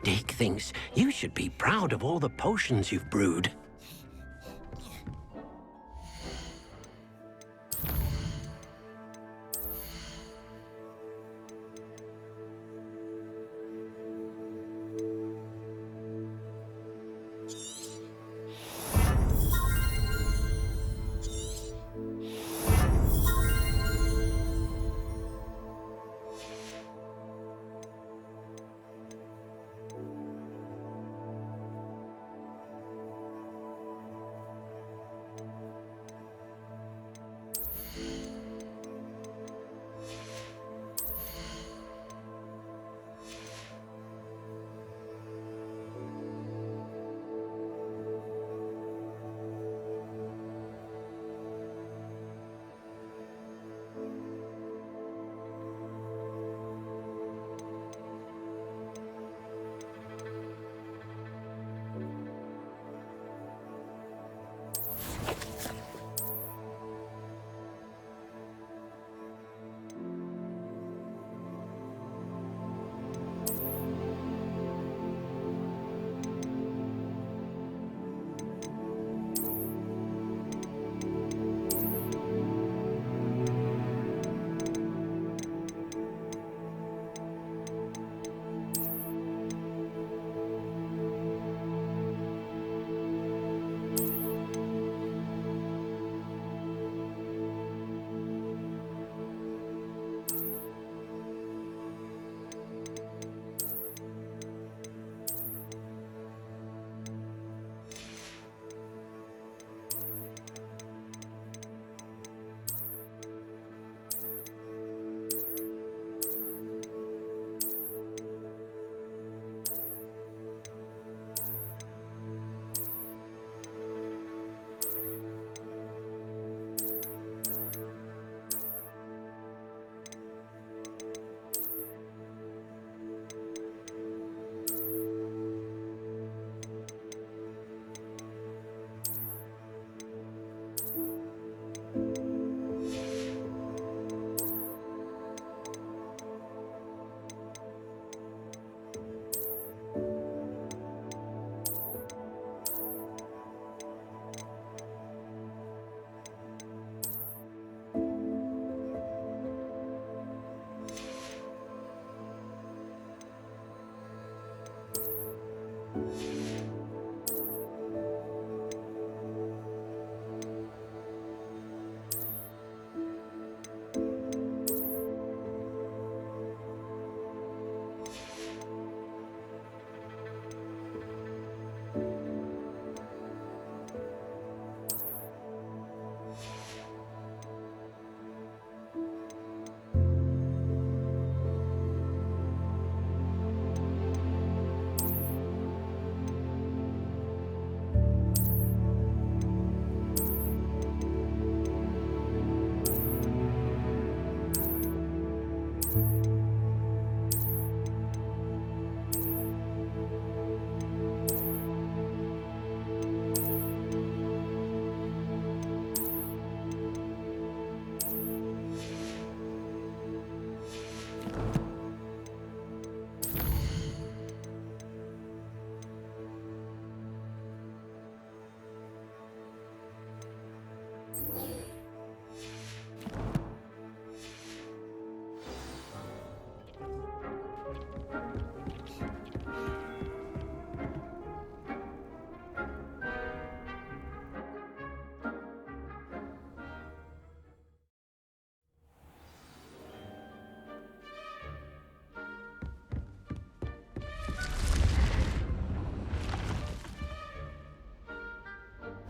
Dick thinks you should be proud of all the potions you've brewed.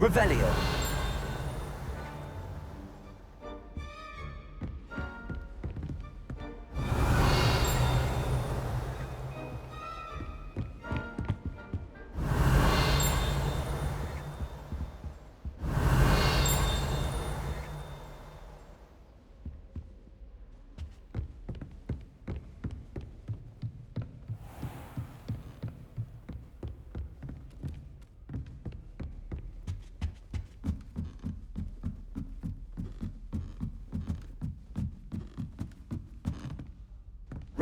Revelio.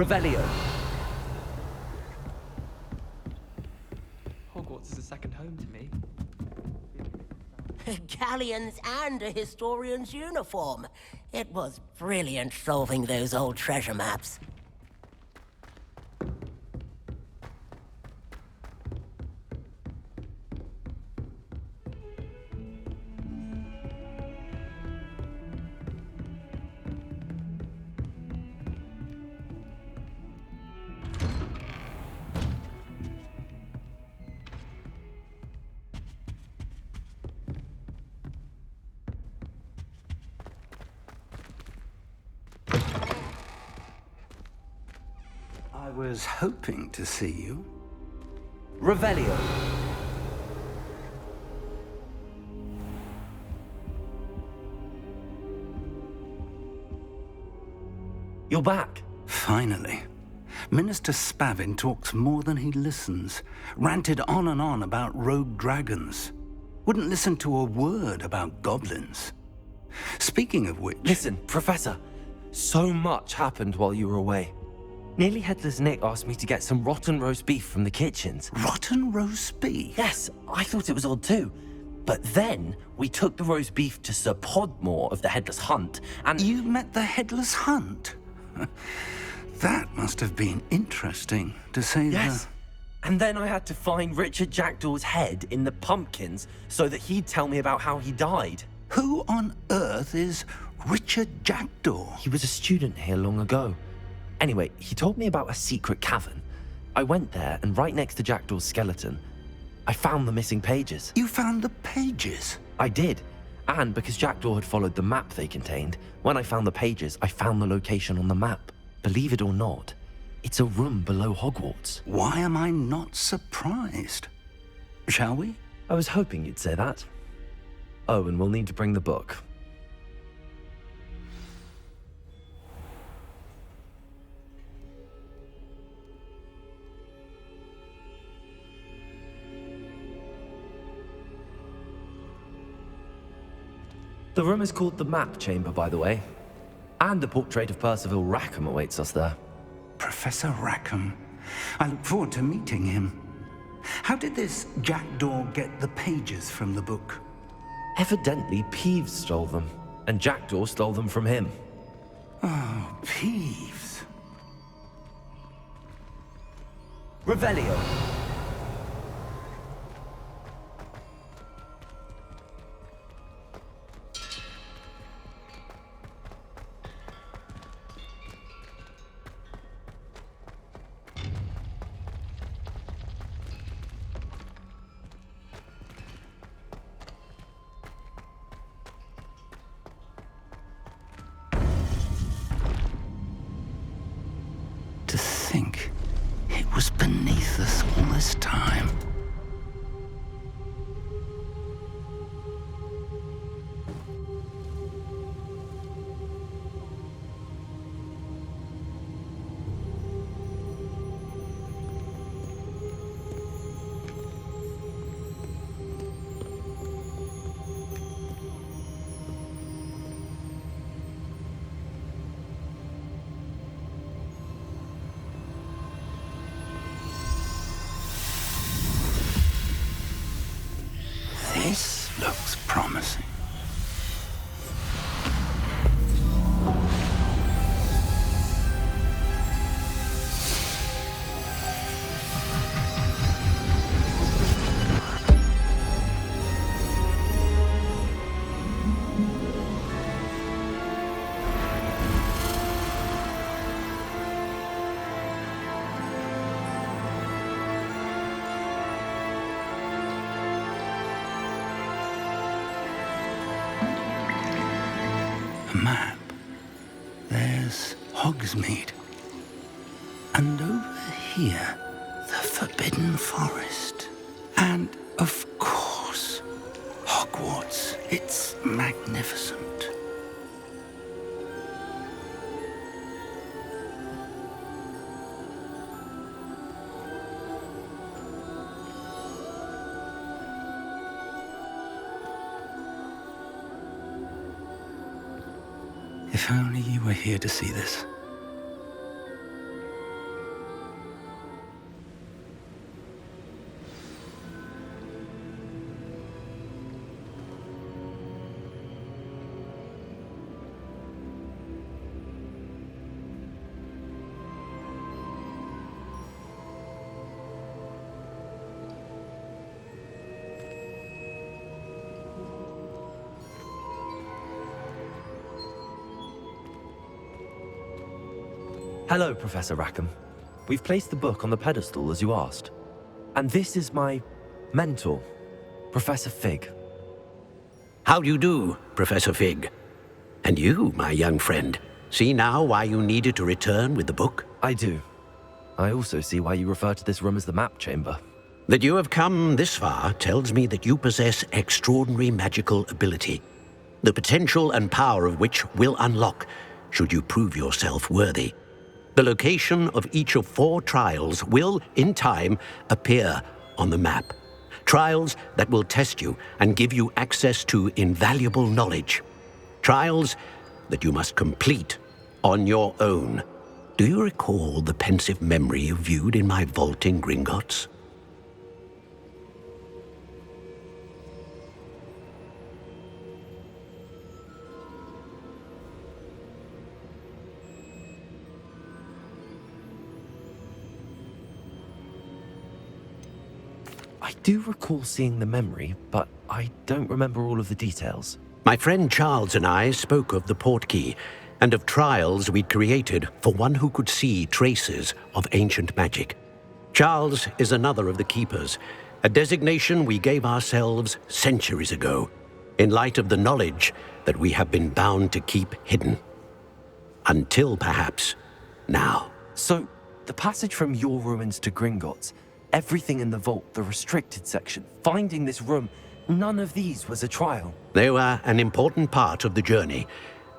Revelio. galleons and a historian's uniform. It was brilliant solving those old treasure maps. I was hoping to see you. Revelio. You're back. Finally. Minister Spavin talks more than he listens. Ranted on and on about rogue dragons. Wouldn't listen to a word about goblins. Speaking of which... Listen, Professor. So much happened while you were away. Nearly Headless Nick asked me to get some rotten roast beef from the kitchens. Rotten roast beef? Yes, I thought it was odd too. But then we took the roast beef to Sir Podmore of the Headless Hunt, and... You met the Headless Hunt? That must have been interesting, to say the... Yes. And then I had to find Richard Jackdaw's head in the pumpkins so that he'd tell me about how he died. Who on earth is Richard Jackdaw? He was a student here long ago. Anyway, he told me about a secret cavern. I went there, and right next to Jackdaw's skeleton, I found the missing pages. You found the pages? I did. And because Jackdaw had followed the map they contained, when I found the pages, I found the location on the map. Believe it or not, it's a room below Hogwarts. Why am I not surprised? Shall we? I was hoping you'd say that. Oh, and we'll need to bring the book. The room is called the Map Chamber, by the way. And a portrait of Percival Rackham awaits us there. Professor Rackham. I look forward to meeting him. How did this Jackdaw get the pages from the book? Evidently, Peeves stole them, and Jackdaw stole them from him. Oh, Peeves. Revelio. To think it was beneath us all this time. This looks promising. A map. There's Hogsmeade. And over here, the Forbidden Forest. And, of course, Hogwarts. It's magnificent. If only you were here to see this. Hello, Professor Rackham. We've placed the book on the pedestal as you asked. And this is my mentor, Professor Fig. How do you do, Professor Fig? And you, my young friend, see now why you needed to return with the book? I do. I also see why you refer to this room as the map chamber. That you have come this far tells me that you possess extraordinary magical ability, the potential and power of which will unlock should you prove yourself worthy. The location of each of 4 trials will, in time, appear on the map. Trials that will test you and give you access to invaluable knowledge. Trials that you must complete on your own. Do you recall the pensive memory you viewed in my vault in Gringotts? I do recall seeing the memory, but I don't remember all of the details. My friend Charles and I spoke of the portkey and of trials we'd created for one who could see traces of ancient magic. Charles is another of the keepers, a designation we gave ourselves centuries ago, in light of the knowledge that we have been bound to keep hidden. Until perhaps now. So, the passage from your ruins to Gringotts, everything in the vault, the restricted section, finding this room, none of these was a trial. They were an important part of the journey,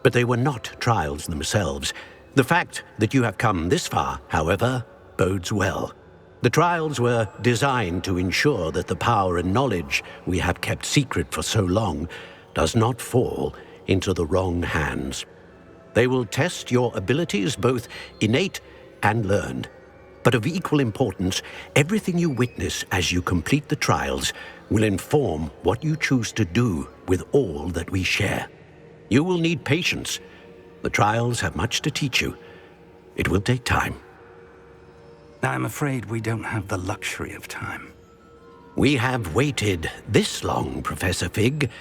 but they were not trials themselves. The fact that you have come this far, however, bodes well. The trials were designed to ensure that the power and knowledge we have kept secret for so long does not fall into the wrong hands. They will test your abilities, both innate and learned. But of equal importance, everything you witness as you complete the trials will inform what you choose to do with all that we share. You will need patience. The trials have much to teach you. It will take time. I'm afraid we don't have the luxury of time. We have waited this long, Professor Fig.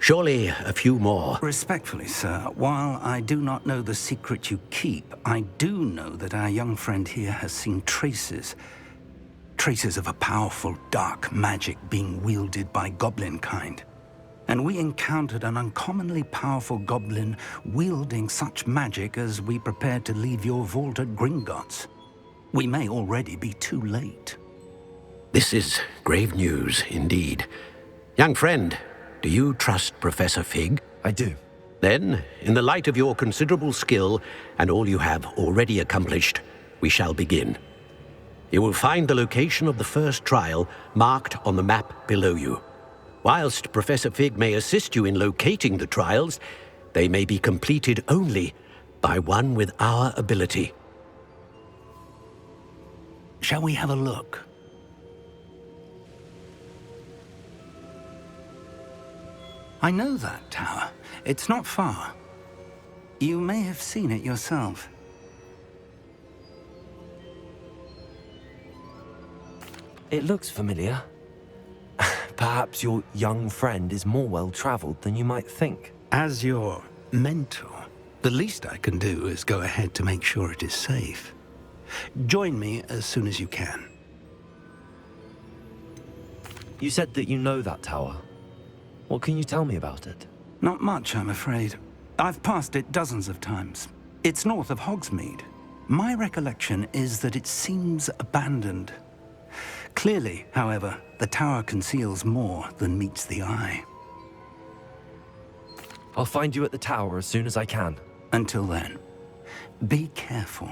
Surely a few more. Respectfully, sir, while I do not know the secret you keep, I do know that our young friend here has seen traces of a powerful dark magic being wielded by goblin kind. And we encountered an uncommonly powerful goblin wielding such magic as we prepared to leave your vault at Gringotts. We may already be too late. This is grave news indeed. Young friend, do you trust Professor Fig? I do. Then, in the light of your considerable skill and all you have already accomplished, we shall begin. You will find the location of the first trial marked on the map below you. Whilst Professor Fig may assist you in locating the trials, they may be completed only by one with our ability. Shall we have a look? I know that tower. It's not far. You may have seen it yourself. It looks familiar. Perhaps your young friend is more well-traveled than you might think. As your mentor, the least I can do is go ahead to make sure it is safe. Join me as soon as you can. You said that you know that tower. What can you tell me about it? Not much, I'm afraid. I've passed it dozens of times. It's north of Hogsmeade. My recollection is that it seems abandoned. Clearly, however, the tower conceals more than meets the eye. I'll find you at the tower as soon as I can. Until then, be careful,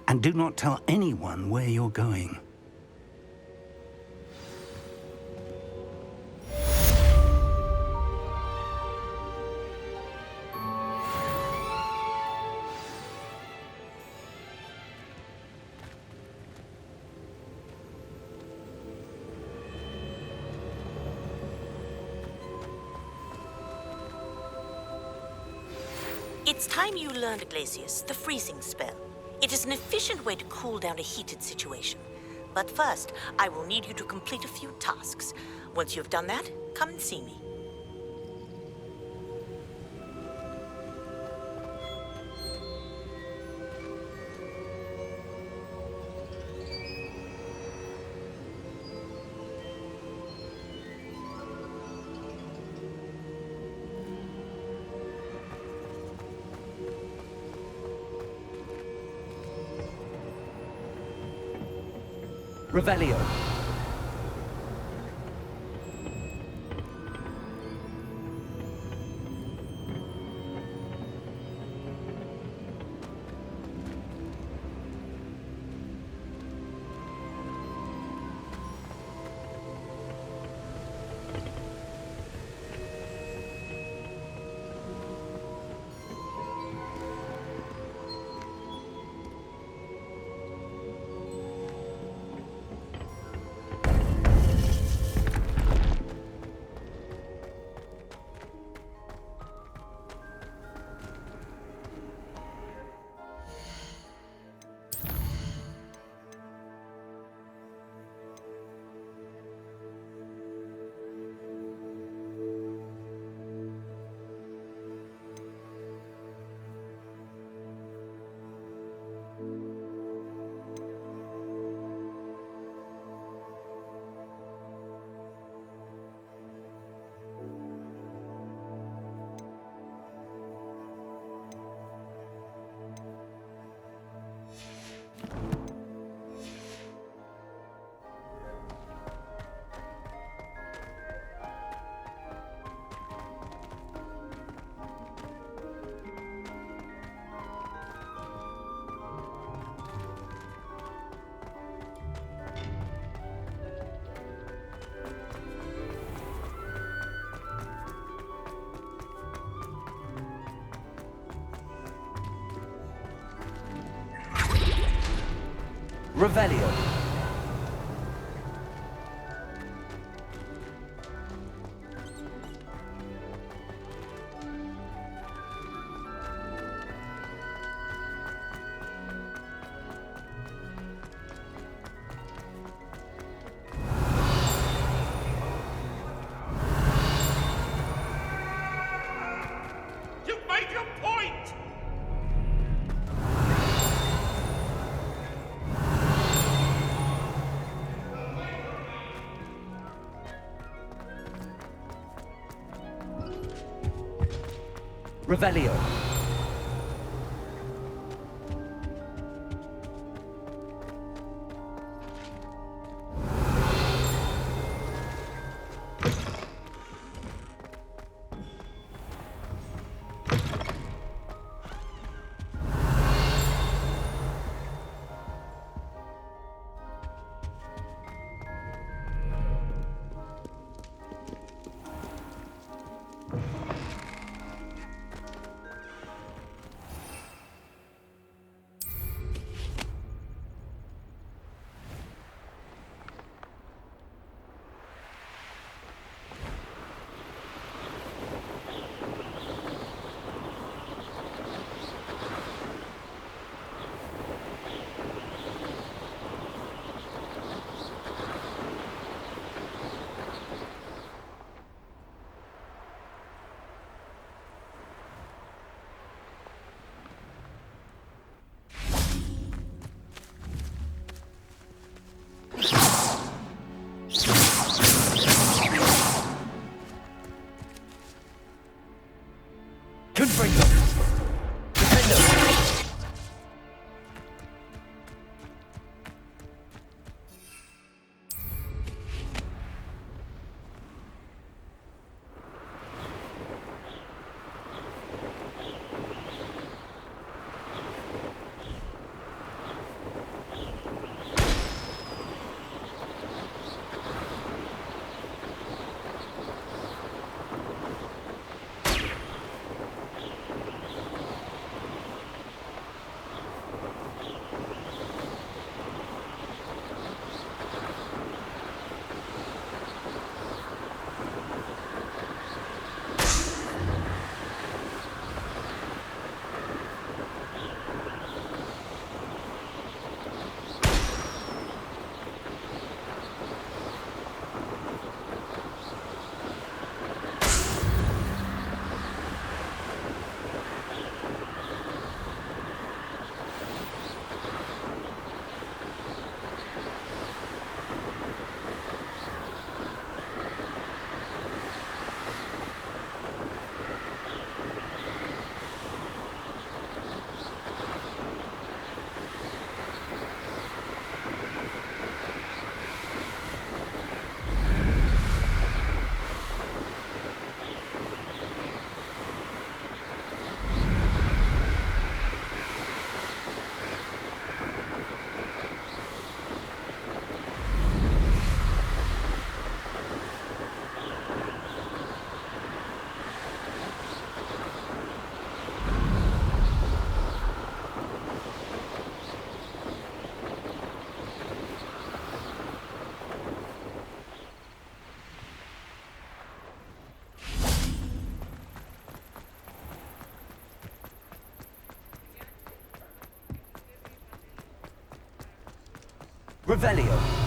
and do not tell anyone where you're going. It's time you learned, Glacius, the freezing spell. It is an efficient way to cool down a heated situation. But first, I will need you to complete a few tasks. Once you've done that, come and see me. Revelio. Revelio. You've made your point! Revelio. Revelio.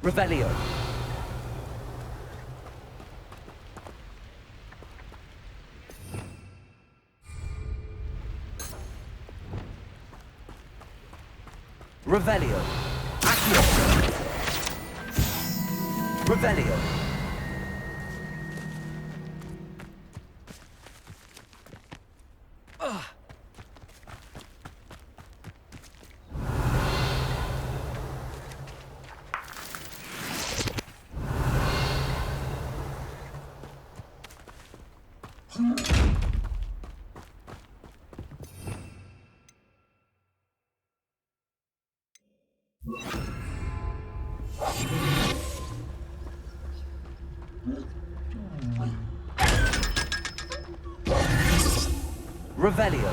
Revelio. Revelio. Accio. Revelio. Revelio.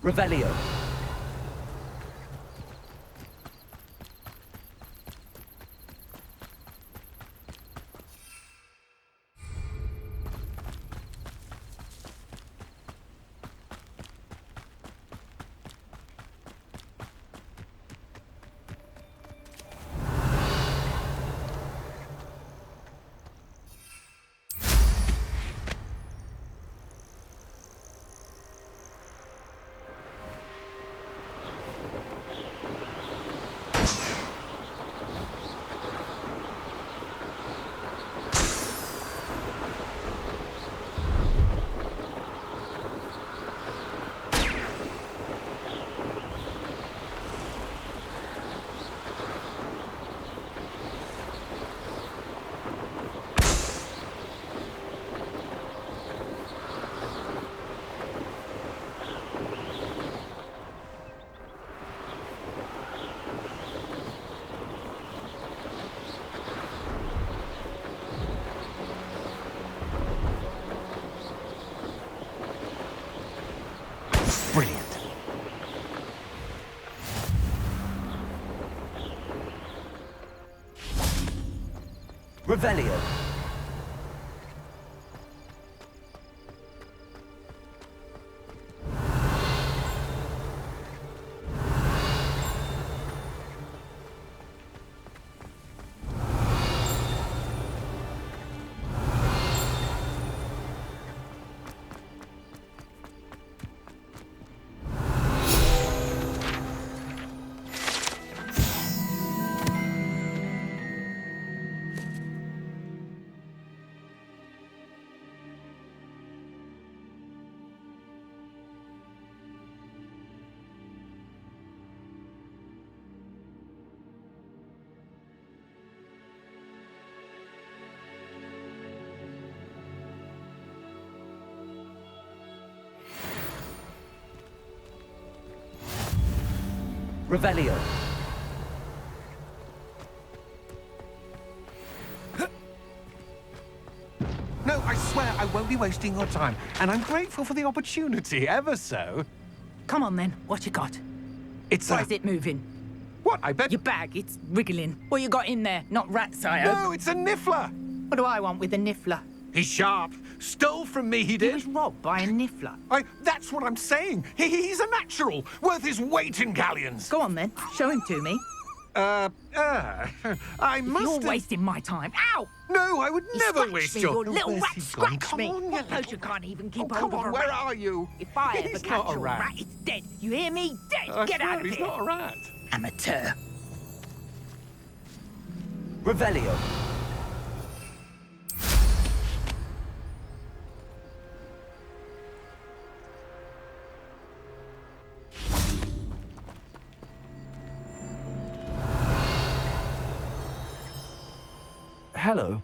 Revelio. Brilliant. Revelio. Revelio. No, I swear I won't be wasting your time, and I'm grateful for the opportunity, ever so. Come on then, what you got? It's Why is it moving? What, I bet... Your bag, it's wriggling. What you got in there? Not rat sire. No, it's a niffler! What do I want with a niffler? He's sharp. Stole from me, he He did. was robbed by a niffler. That's what I'm saying. He's a natural, worth his weight in galleons. Go on then, show him to me. I must You're have... wasting my time. Ow! No, I would You never scratched waste me, your... you little Where's rat he gone? scratched Come me. on, you Suppose little- you can't even keep Oh, hold come of on, a where rat. are you? If I ever He's catch not a a rat. it's dead. You hear me? Dead. I Get swear, out of he's here. not a rat. Amateur. Revelio. Hello.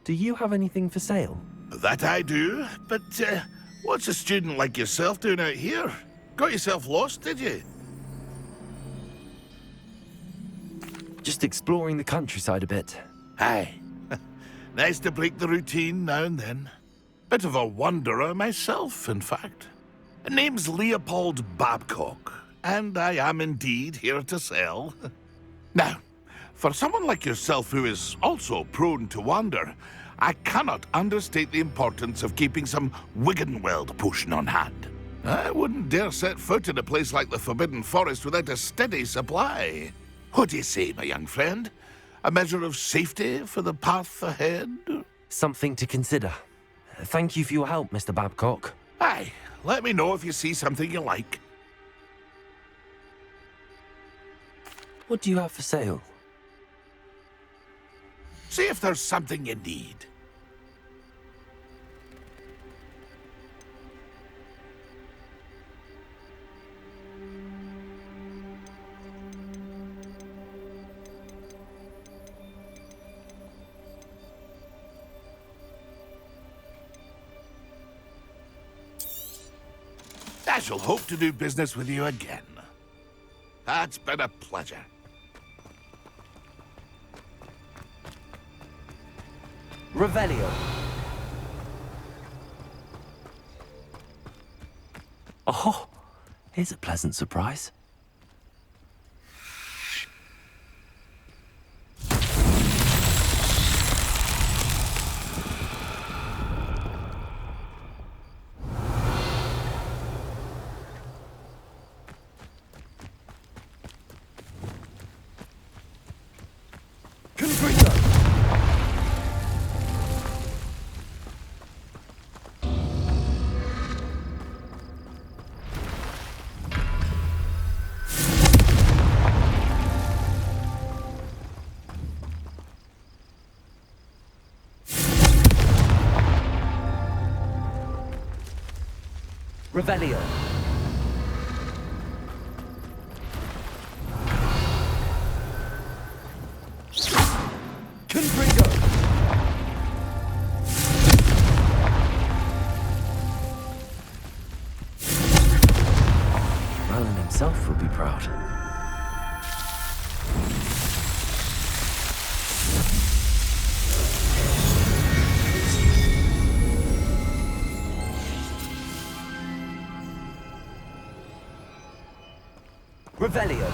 Do you have anything for sale? That I do, but what's a student like yourself doing out here? Got yourself lost, did you? Just exploring the countryside a bit. Aye. Nice to break the routine now and then. Bit of a wanderer myself, in fact. Name's Leopold Babcock, and I am indeed here to sell. Now, for someone like yourself who is also prone to wander, I cannot understate the importance of keeping some Wiggenweld potion on hand. I wouldn't dare set foot in a place like the Forbidden Forest without a steady supply. What do you say, my young friend? A measure of safety for the path ahead? Something to consider. Thank you for your help, Mr. Babcock. Aye, let me know if you see something you like. What do you have for sale? See if there's something you need. I shall hope to do business with you again. It's been a pleasure. Revelio. Oh, here's a pleasant surprise. Revelio. Confringo. Merlin himself would be proud. Revelio.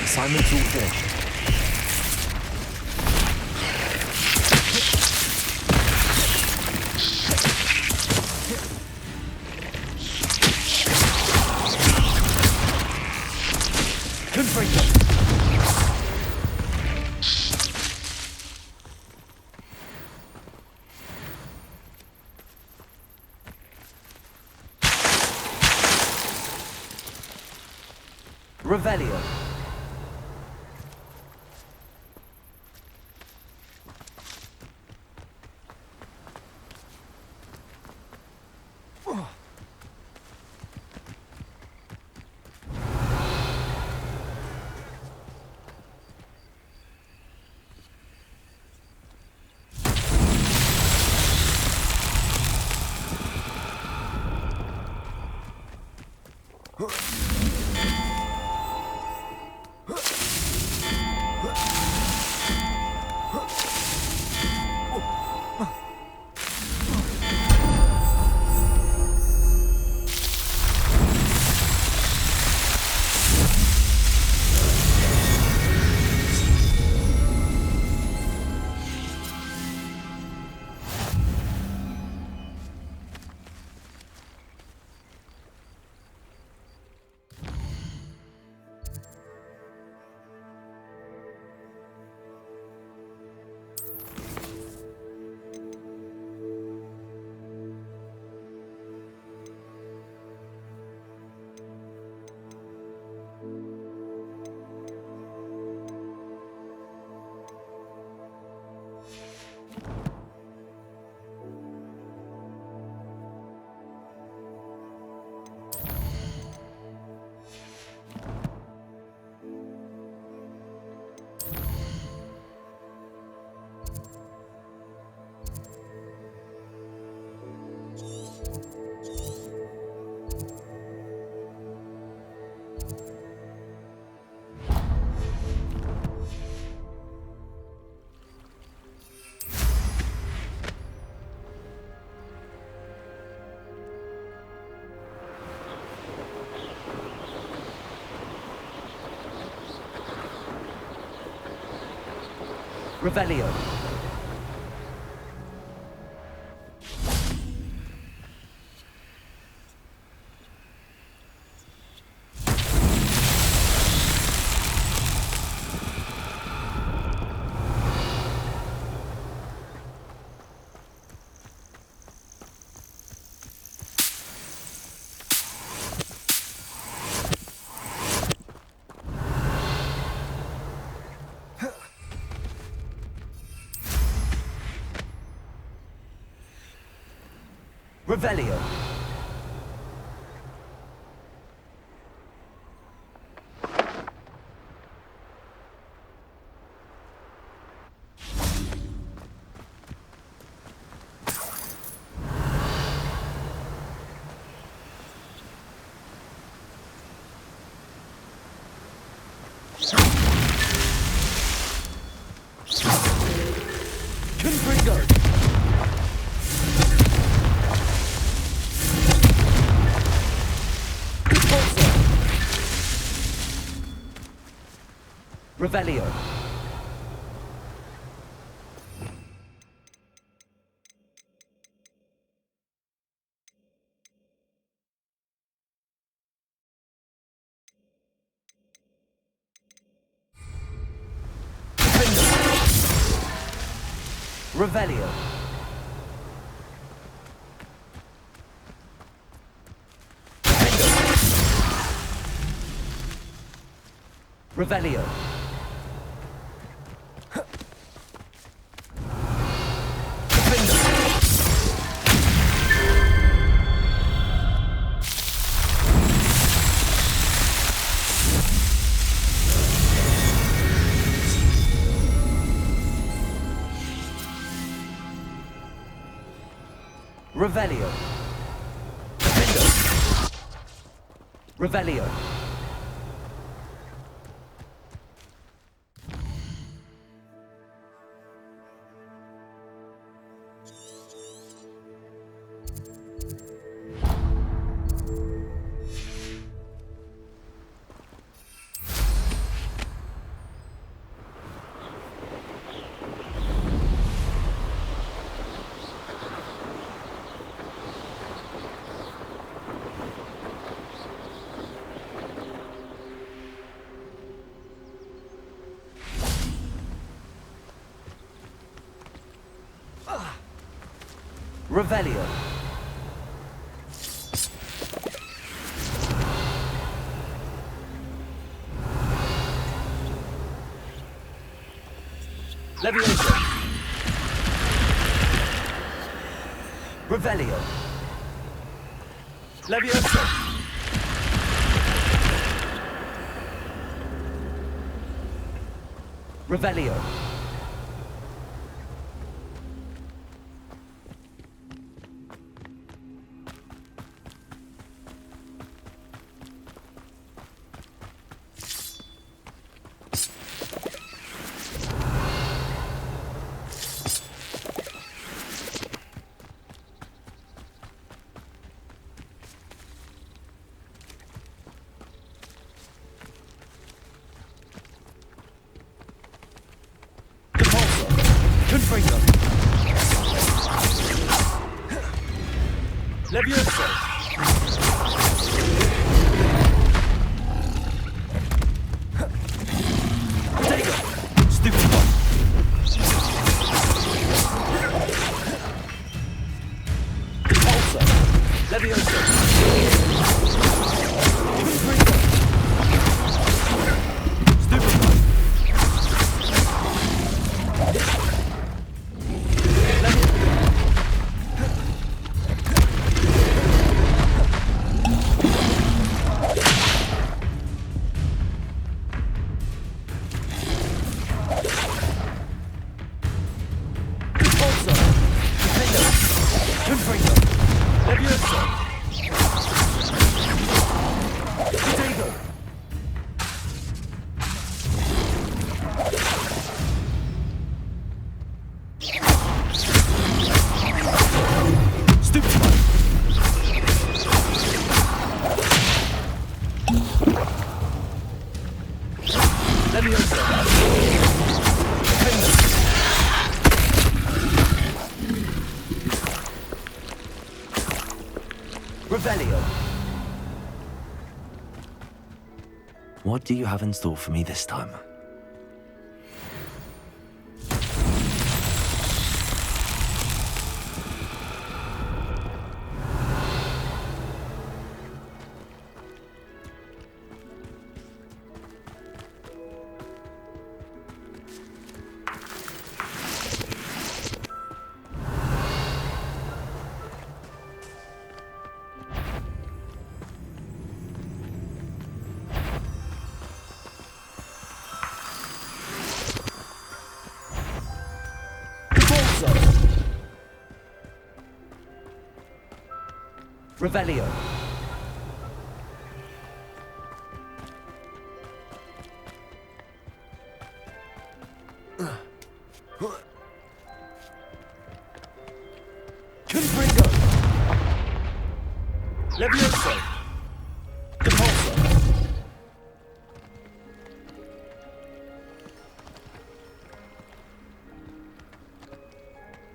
Assignment's all finished. Revelio. Revelio. Revelio. Confringo. Revelio. Revelio. Revelio. Revelio. Revelio. Revelio. Revelio. Levioso. Revelio. Confringo. Levioso. Tego. Stupid one. Repulsor. Levioso. Confringo. Stupid one. Revelio. What do you have in store for me this time? Revelio. Confringo. Levioso. Repulsor.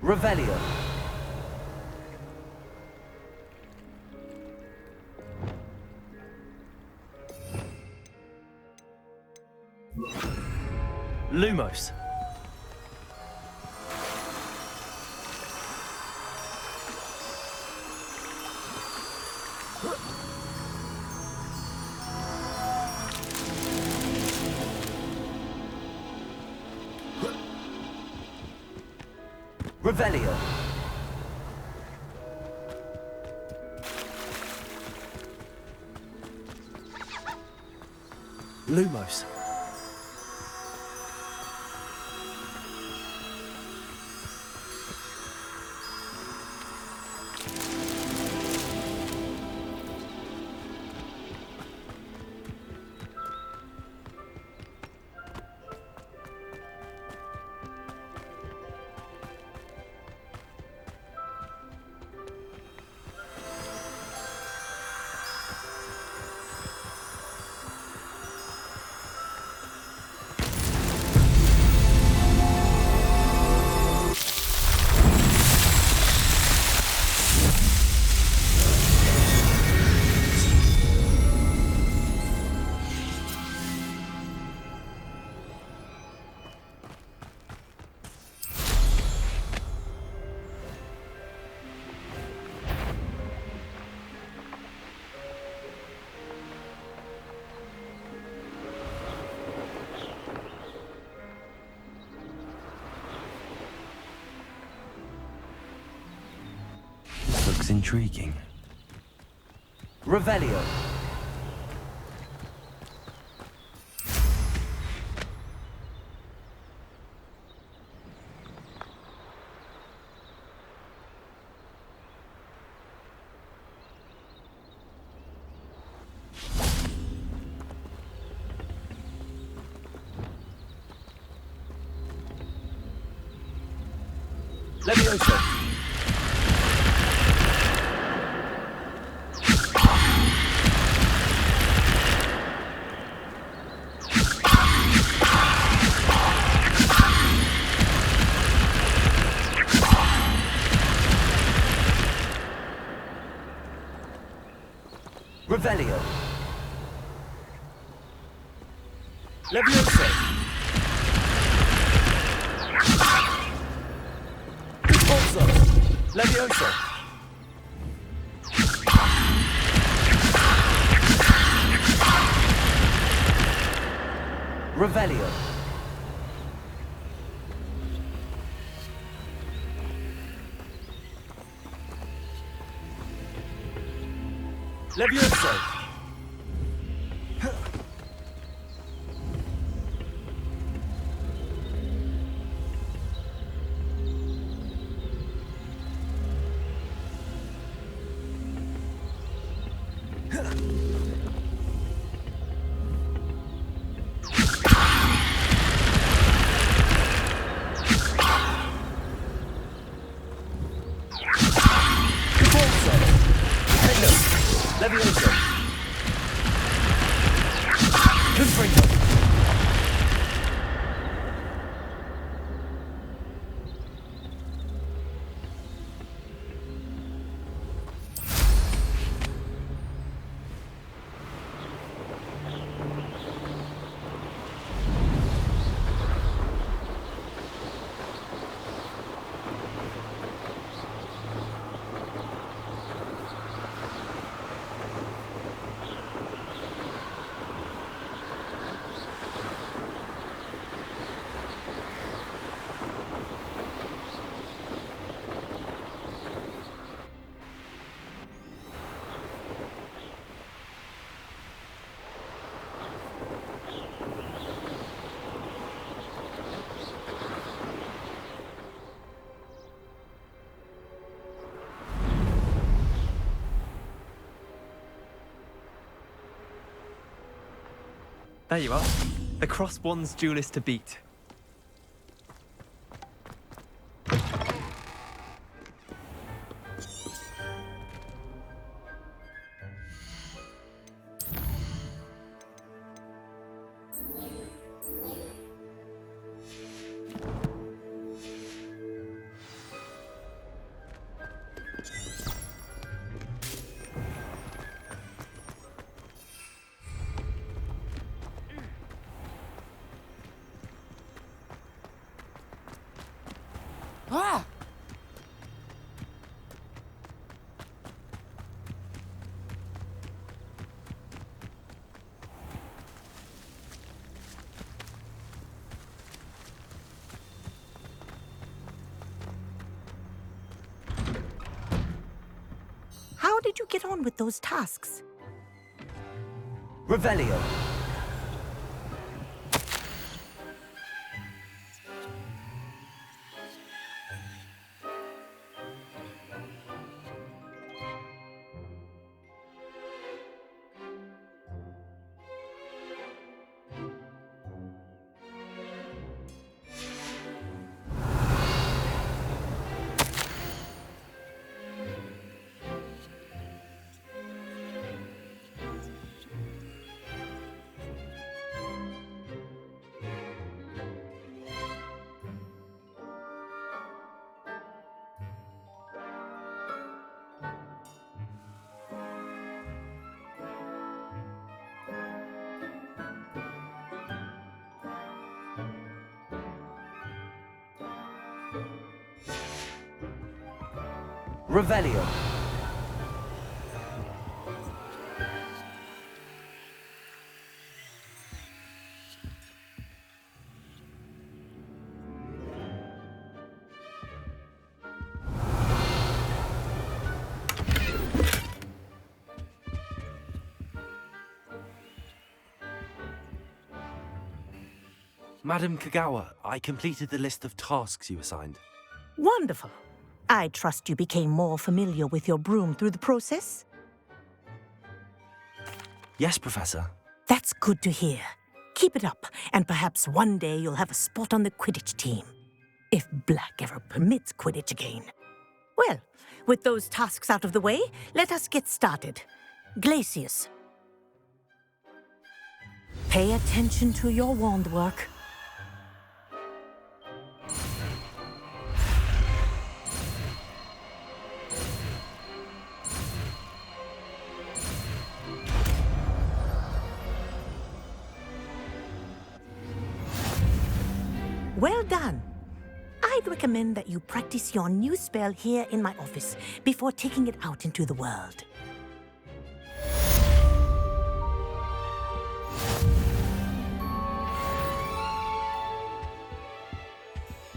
Revelio. Lumos. Revelio. Lumos. looks intriguing. Revelio. Levioso. Revelio. Levioso. Repulso. Levioso. Revelio. Levioso. Levioso. Confringo. There you are. The cross-wands duelist to beat. Ah! How did you get on with those tasks? Revelio. Revelio. Madam Kagawa, I completed the list of tasks you assigned. Wonderful. I trust you became more familiar with your broom through the process? Yes, Professor. That's good to hear. Keep it up, and perhaps one day you'll have a spot on the Quidditch team. If Black ever permits Quidditch again. Well, with those tasks out of the way, let us get started. Glacius. Pay attention to your wand work. Well done. I'd recommend that you practice your new spell here in my office before taking it out into the world.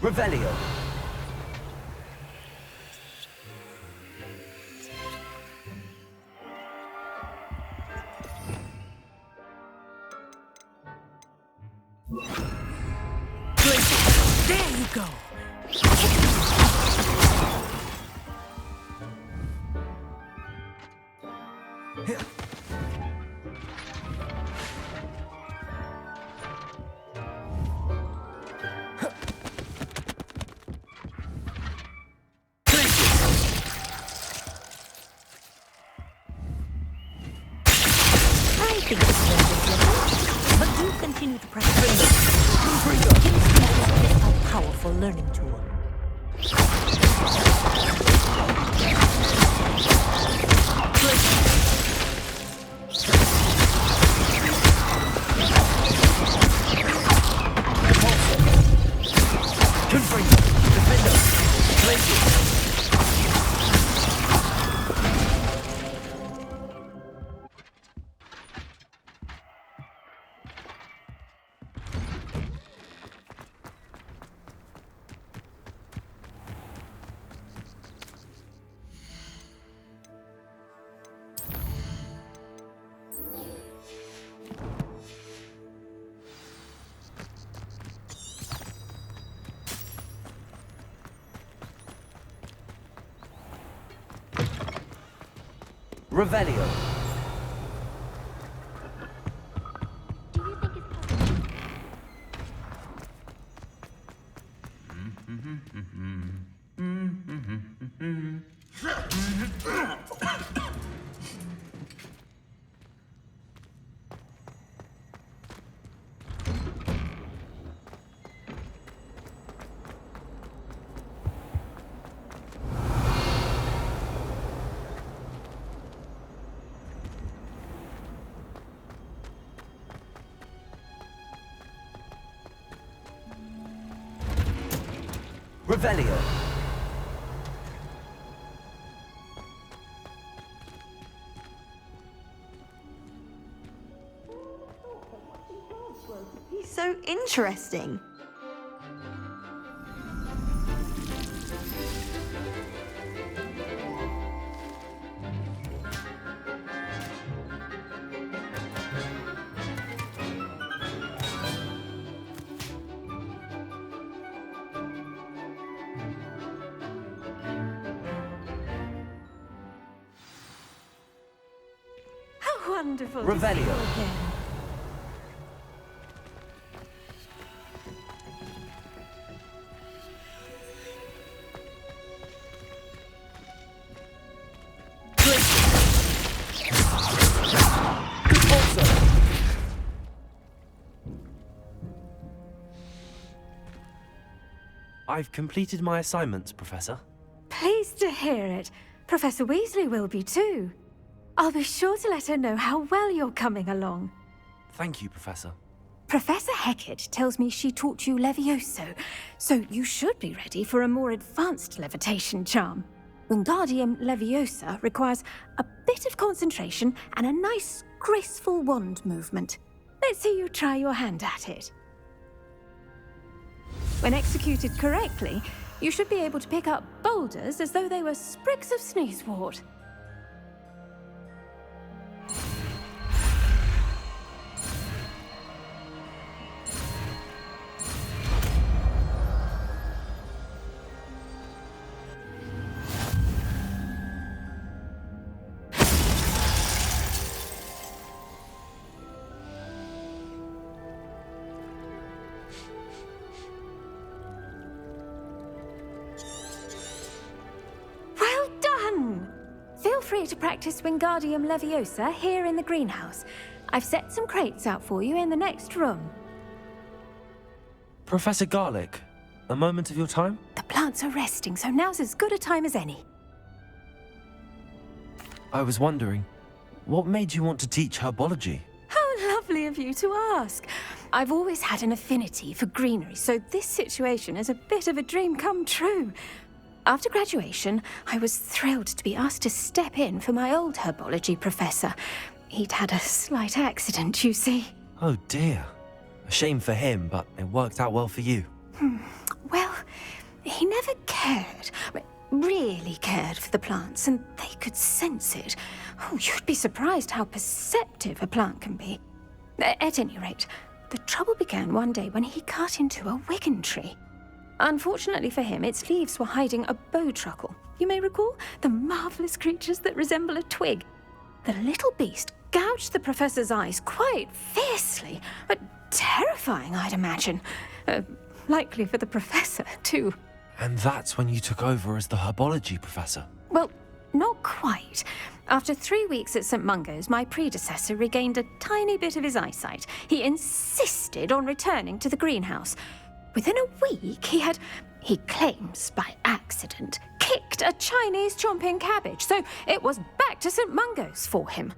Revelio. There you go. I think it's level, but do continue to practice. Kinsman is a powerful learning tool. Revelio. Revelio. He's so interesting. How wonderful to see you Revelio. again. I've completed my assignments, Professor. Pleased to hear it. Professor Weasley will be too. I'll be sure to let her know how well you're coming along. Thank you, Professor. Professor Hecat tells me she taught you Levioso, so you should be ready for a more advanced levitation charm. Wingardium Leviosa requires a bit of concentration and a nice, graceful wand movement. Let's see you try your hand at it. When executed correctly, you should be able to pick up boulders as though they were sprigs of sneezewort. free to practice Wingardium Leviosa here in the greenhouse. I've set some crates out for you in the next room. Professor Garlick, a moment of your time? The plants are resting, so now's as good a time as any. I was wondering, what made you want to teach herbology? How lovely of you to ask. I've always had an affinity for greenery, so this situation is a bit of a dream come true. After graduation, I was thrilled to be asked to step in for my old herbology professor. He'd had a slight accident, you see. Oh dear. A shame for him, but it worked out well for you. Well, he never cared, really cared for the plants, and they could sense it. Oh, you'd be surprised how perceptive a plant can be. At any rate, the trouble began one day when he cut into a wigan tree. Unfortunately for him, its leaves were hiding a bowtruckle. You may recall the marvelous creatures that resemble a twig. The little beast gouged the professor's eyes quite fiercely, but terrifying, I'd imagine. Likely for the professor, too. And that's when you took over as the herbology professor? Well, not quite. After 3 weeks at St. Mungo's, my predecessor regained a tiny bit of his eyesight. He insisted on returning to the greenhouse. Within a week, he claims by accident, kicked a Chinese chomping cabbage, so it was back to St. Mungo's for him.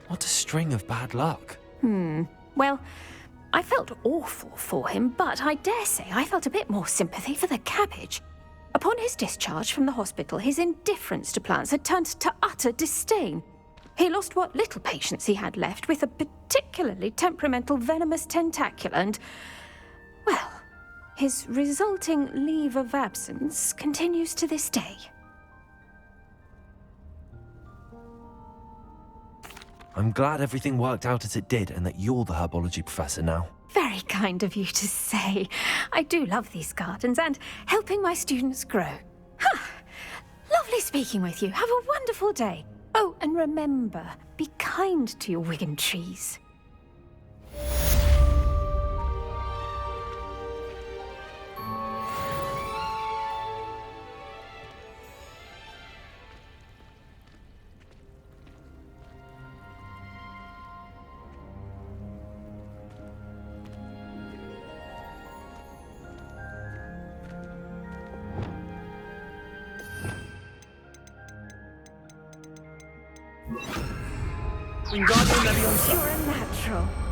What a string of bad luck. Well, I felt awful for him, but I dare say I felt a bit more sympathy for the cabbage. Upon his discharge from the hospital, his indifference to plants had turned to utter disdain. He lost what little patience he had left with a particularly temperamental venomous tentacula and, well, his resulting leave of absence continues to this day. I'm glad everything worked out as it did and that you're the herbology professor now. Very kind of you to say. I do love these gardens and helping my students grow. Lovely speaking with you. Have a wonderful day. Oh, and remember, be kind to your wigan trees. Wingardium Leviosa. You're a natural.